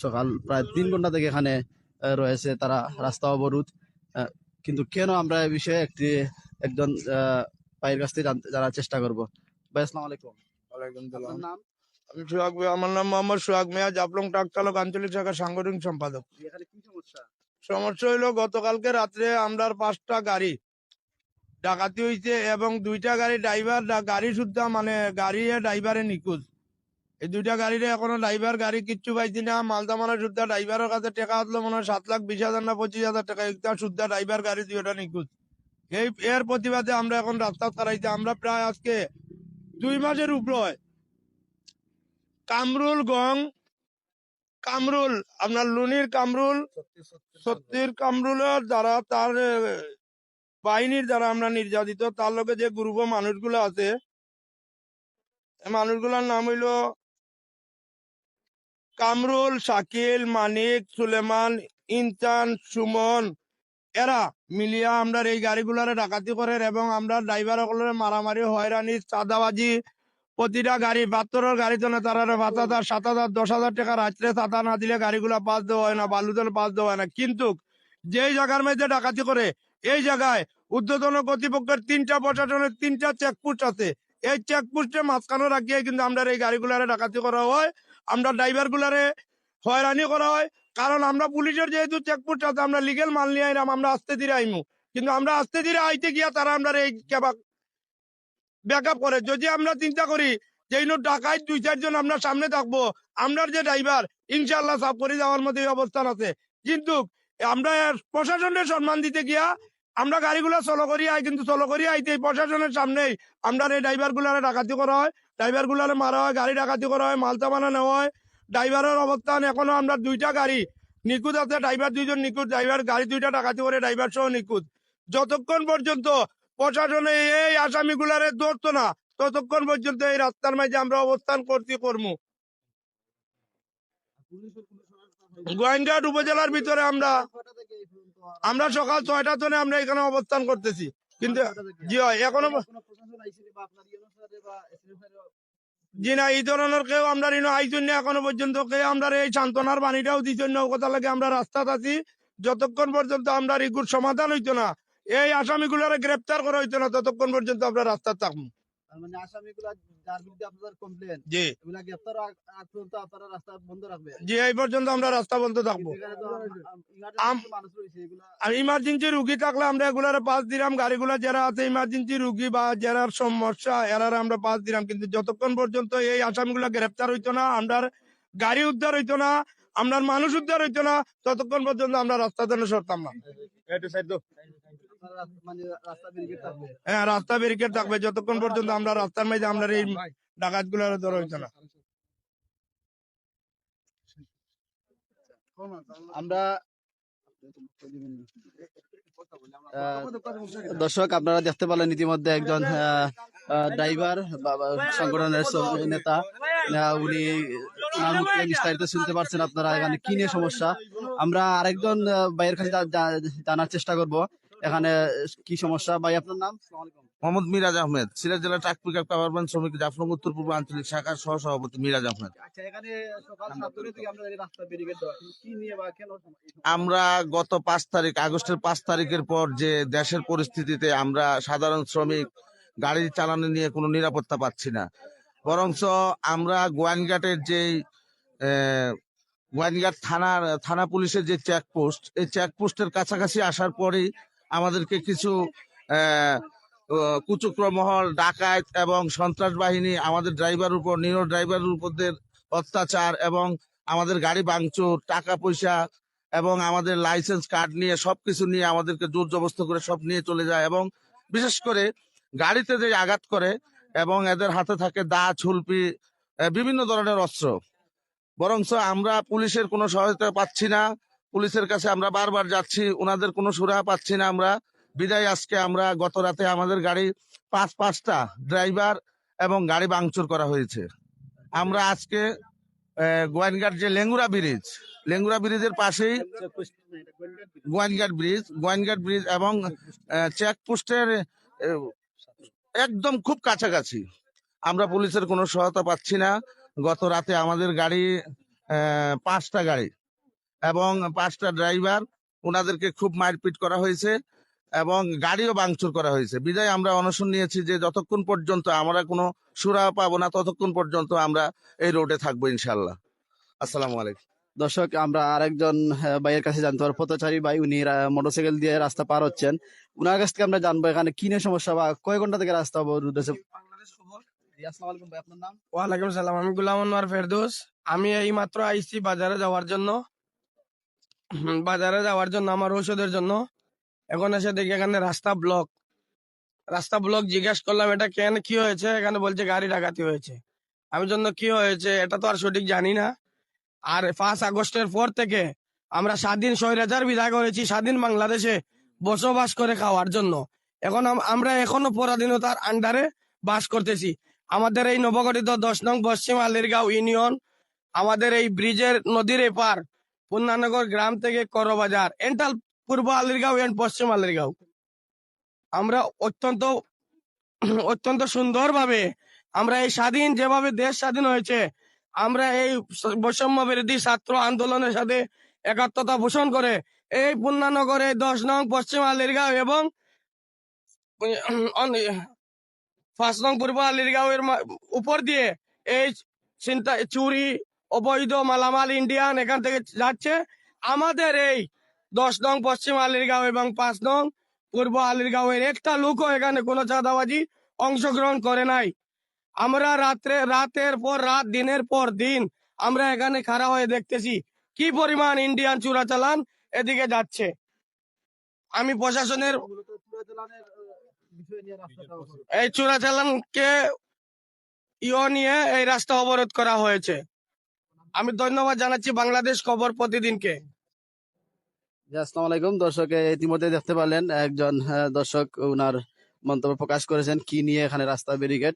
সকাল প্রায় 3 ঘন্টা থেকে এখানে রয়েছে তারা, রাস্তা অবরোধ। কিন্তু কেন, আমরা এই বিষয়ে একজন ভাইয়ের কাছ থেকে জানার চেষ্টা করবো। ভাই, আসসালামু আলাইকুম। ওয়ালাইকুম আপনার সালাম। নাম? আমি সোহাগ ভাই, আমার নাম মোহাম্মদ সোহাগ মিয়া, জাফলং ট্রাক চালক আঞ্চলিক শাখার সাংগঠনিক সম্পাদক। এখানে কি সমস্যা? সমস্যা হইলো, গতকালকে রাত্রে আমরা 5টা গাড়ি ডাকাতি হয়েছে এবং 2টা গাড়ি ড্রাইভার গাড়ি শুদ্ধা মানে গাড়ি ড্রাইভারে নিখোঁজ। এই 2টা গাড়িরে এখনো ড্রাইভার গাড়ি কিচ্ছু পাইছি না। মালদা মানা শুদ্ধা ড্রাইভারের কাছে টাকা আসলো মনে হয় 7,20,000 না 25,000 টাকা, একটা শুদ্ধা ড্রাইভার গাড়ি 2টা নিখোঁজ। এর প্রতিবাদে আমরা এখন রাস্তা ছাড়াইছি। আমরা প্রায় আজকে 2 মাসের উপরে কামরুল, আপনার লুনির কামরুল, সত্যির কামরুলের দ্বারা, তার বাহিনীর দ্বারা আমরা নির্যাতিত। তার লগে যে গ্রুপ মানুষগুলো আছে, মানুষগুলোর নাম হইল কামরুল, শাকিল, মানিক, সুলেমান, ইনচান, সুমন। এরা মিলিয়া আমরা এই গাড়িগুলারে ডাকাতি করে এবং আমরা ড্রাইভার সকলের মারামারি, হয়রানি, চাঁদাবাজি। প্রতিটা গাড়ি 72 গাড়ি তো না, তারা 5,000, 7,000, 10,000 টাকা রাত্রে চাঁদা না দিলে গাড়িগুলা পাস দেওয়া হয় না, বালুদল পাস দেওয়া হয় না। কিন্তু যেই জায়গার মধ্যে ডাকাতি করে, এই জায়গায় ঊর্ধ্বতন কর্তৃপক্ষের 3টা প্রশাসনের 3টা চেকপোস্ট আছে। এই চেকপোস্টে মাঝখানে রাখিয়ে কিন্তু আমরা এই গাড়িগুলারে ডাকাতি করা হয়, আমরা ড্রাইভার গুলারে হয়রানি করা হয়। কারণ আমরা পুলিশের যেহেতু চেকপোস্ট আছে, আমরা লিগেল মাল নিয়ে আইলাম, আমরা আস্তে ধীরে আইমু। কিন্তু আমরা আস্তে ধীরে আইতে গিয়া তারা আমরা এই ব্যাকআপ করে। যদি আমরা চিন্তা করি যে ডাকাত 2-4 জন আমরা সামনে থাকবো, আমরা যে ড্রাইভার ইনশাল্লাহ সাফ করে যাওয়ার মধ্যে অবস্থান আছে। কিন্তু আমরা প্রশাসনের সম্মান দিতে গিয়া আমরা গাড়িগুলা চলো করি আই, কিন্তু চলো করি আইতে প্রশাসনের সামনেই আমরা এই ড্রাইভার গুলারে ডাকাতি করা হয়, ড্রাইভার গুলারে মারা হয়, গাড়ি ডাকাতি করা হয়, মালতামানা নেওয়া হয়। ড্রাইভারের অবস্থান এখনো আমরা 2টা গাড়ি নিখুঁত আছে, ড্রাইভার 2জন নিখুঁত, ড্রাইভার গাড়ি 2টা ডাকাতি করে ড্রাইভার সহ নিখুঁত। যতক্ষণ পর্যন্ত প্রশাসনে এই আসামিগুলারে ধরতো না, ততক্ষণ পর্যন্ত এই রাস্তার মাঝে আমরা অবস্থান করবো। গোয়েন্দাহাট উপজেলার ভিতরে আমরা সকাল 6টা থেকে আমরা এখানে অবস্থান করতেছি। কিন্তু জি হয়, এখনো জি না, এই ধরনের কেউ আমরা আইসুন না এখনো পর্যন্ত। কেউ আমরা এই সান্ত্বনার বাণীটাও দিচ্ছেন না। কথা লাগে আমরা রাস্তাতে আছি, যতক্ষণ পর্যন্ত আমরা রিগুর সমাধান হইতো না, এই আসামিগুলারে গ্রেপ্তার করা হইতো না, ততক্ষণ পর্যন্ত আমরা রাস্তা থাকবো। মানে আসামিগুলা যার বিরুদ্ধে আপনাদের কমপ্লেন, জি এগুলা গ্রেফতার আগ পর্যন্ত আপনারা রাস্তা বন্ধ রাখবেন? জি, এই পর্যন্ত আমরা রাস্তা বন্ধ থাকবো। মানুষ রয়েছে, এগুলা আর ইমার্জেন্সি রুগী থাকলে আমরা এগুলার পাস দিলাম। গাড়িগুলা যারা আছে ইমার্জেন্সি রুগী বা যারা সমস্যা, এরা আমরা পাস দিলাম। কিন্তু যতক্ষণ পর্যন্ত এই আসামিগুলা গ্রেফতার হইতো না, আমরা গাড়ি উদ্ধার হইতো না, আমরা মানুষ উদ্ধার হইতো না, ততক্ষণ পর্যন্ত আমরা রাস্তা থেকে সরতাম না। মানে রাস্তা ব্যারিকেড থাকবে? হ্যাঁ, রাস্তা ব্যারিকেড থাকবে যতক্ষণ পর্যন্ত আমরা রাস্তার মধ্যে আমরা এই ডাকাত গুলার ধরা হইতো না। আমরা দর্শক, আপনারা দেখতে পেলেন ইতিমধ্যে একজন ড্রাইভার সংগঠনের নেতা, উনি বিস্তারিত শুনতে পারছেন আপনারা এখানে কি নিয়ে সমস্যা। আমরা আরেকজন ভাইয়ের কাছে জানার চেষ্টা করব এখানে কি সমস্যা। ভাই, আপনার নাম? মোহাম্মদ মিরাজ আহমেদ, সিলেট জেলা ট্রাক পিকআপ পাওয়ারম্যান শ্রমিক জাফলং উত্তর পূর্ব আঞ্চলিক শাখার সহ সভাপতি মিরাজ আহমেদ। আচ্ছা, এখানে সকাল 7টা থেকে আমরা রাস্তা ব্যারিকেড দেওয়া, কি নিয়ে বা কেন? আমরা গত 5 তারিখ, আগস্টের 5 তারিখের পর যে দেশের পরিস্থিতিতে আমরা সাধারণ শ্রমিক গাড়ি চালানো নিয়ে কোনো নিরাপত্তা পাচ্ছি না, বরঞ্চ আমরা গোয়াইনঘাটের যে গোয়াইনঘাট থানা পুলিশের যে চেকপোস্ট, এই চেকপোস্টের কাছাকাছি আসার পরেই আমাদেরকে কিছু কুচক্র মহল, ডাকাত এবং সন্ত্রাস বাহিনী আমাদের ড্রাইভারের উপর, নিরীহ ড্রাইভারের উপর অত্যাচার এবং আমাদের গাড়ি ভাঙচুর, টাকা পয়সা এবং আমাদের লাইসেন্স কার্ড নিয়ে সবকিছু নিয়ে আমাদেরকে জোর জবরদস্ত করে সব নিয়ে চলে যায়। এবং বিশেষ করে গাড়িতে যে আঘাত করে এবং এদের হাতে থাকে দা, ছুলপি, বিভিন্ন ধরনের অস্ত্র। বরঞ্চ আমরা পুলিশের কোনো সহায়তা পাচ্ছি না, পুলিশের কাছে আমরা বারবার যাচ্ছি, ওনাদের কোনো সুরাহা পাচ্ছি না আমরা। বিদায় আজকে আমরা গত রাতে আমাদের গাড়ি 5টা ড্রাইভার এবং গাড়ি ভাঙচুর করা হয়েছে। আমরা আজকে গোয়াইনঘাট যে লেঙ্গুরা ব্রিজের পাশেই গোয়াইনঘাট ব্রিজ এবং চেকপোস্টের একদম খুব কাছাকাছি আমরা পুলিশের কোনো সহায়তা পাচ্ছি না। গত রাতে আমাদের গাড়ি 5টা গাড়ি এবং 5টা ড্রাইভার, ওনাদেরকে খুব মারপিট করা হয়েছে এবং গাড়িও ভাঙচুর করা হয়েছে। বিদায় আমরা অনশন নিয়েছি যে যতক্ষণ পর্যন্ত আমরা কোনো সুরাহা পাবো না ততক্ষণ পর্যন্ত আমরা এই রোডে থাকবো ইনশাল্লাহ। আসসালামু আলাইকুম। দর্শক, আমরা আরেকজন ভাইয়ের কাছে জানতে পারবো, পথচারী ভাই, উনি মোটরসাইকেল দিয়ে রাস্তা পার হচ্ছেন। উনার কাছ থেকে আমরা জানবো এখানে কি নিয়ে সমস্যা বা কয় ঘন্টা থেকে রাস্তা অবরোধ আছে। আসসালামু আলাইকুম ভাই, আপনার নাম? ওয়ালাইকুম সালাম, আমি গুলাম আনোয়ার ফেরদৌস। আমি এই মাত্র আইছি বাজারে যাওয়ার জন্য। বাজারে যাওয়ার জন্য আমার ঔষধের জন্য। এখন এসে দেখি এখানে রাস্তা ব্লক। জিজ্ঞেস করলাম এটা কেন, কি হয়েছে? এখানে বলছে গাড়ি ডাকাতি হয়েছে। আমি জন্য কি হয়েছে এটা তো আর সঠিক জানি না। আর 5 আগস্টের পর থেকে আমরা স্বাধীন স্বৈরাচার বিদায় করেছি স্বাধীন বাংলাদেশে বসবাস করে খাওয়ার জন্য। এখন আমরা এখনো পরাধীনতার আন্ডারে বাস করতেছি। আমাদের এই নবগঠিত 10 নং পশ্চিম আলীরগাঁও ইউনিয়ন, আমাদের এই ব্রিজের নদীর এপার পূর্ণানগর গ্রাম থেকে করবাজার, এন্টাল পূর্ব আলীরগাঁও এন্ড পশ্চিম আলীরগাঁও, আমরা অত্যন্ত সুন্দরভাবে আমরা এই স্বাধীন, যেভাবে দেশ স্বাধীন হয়েছে, আমরা এই বৈষম্য বিরোধী ছাত্র আন্দোলনের সাথে একাত্মতা পোষণ করে এই পূর্ণানগরে 10 নং পশ্চিম আলীরগাঁও এবং 5 নং পূর্ব আলীরগাঁওয়ের উপর দিয়ে এই চুরি, অবৈধ মালামাল ইন্ডিয়ান এখান থেকে যাচ্ছে। আমাদের এই 10 নং পশ্চিম আলীরগাঁও এবং 5 নং পূর্ব আলীরগাঁওয়ের একটা লোকও এখানে কোনো চাঁদাবাজি অংশগ্রহণ করে নাই। আমরা রাতের পর রাত, দিনের পর দিন আমরা এখানে খাড়া হয়ে দেখতেছি কি পরিমাণ ইন্ডিয়ান চোরাচালান এদিকে যাচ্ছে। আমি প্রশাসনের এই চোরাচালানকে নিয়ে এই রাস্তা অবরোধ করা হয়েছে। আমি ধন্যবাদ জানাচ্ছি বাংলাদেশ খবর প্রতিদিনকে। জি, আসসালামু আলাইকুম। দর্শক, ইতিমধ্যে দেখতে পারলেন একজন দর্শক উনার মন্তব্য প্রকাশ করেছেন কি নিয়ে এখানে রাস্তা ব্যারিকেড।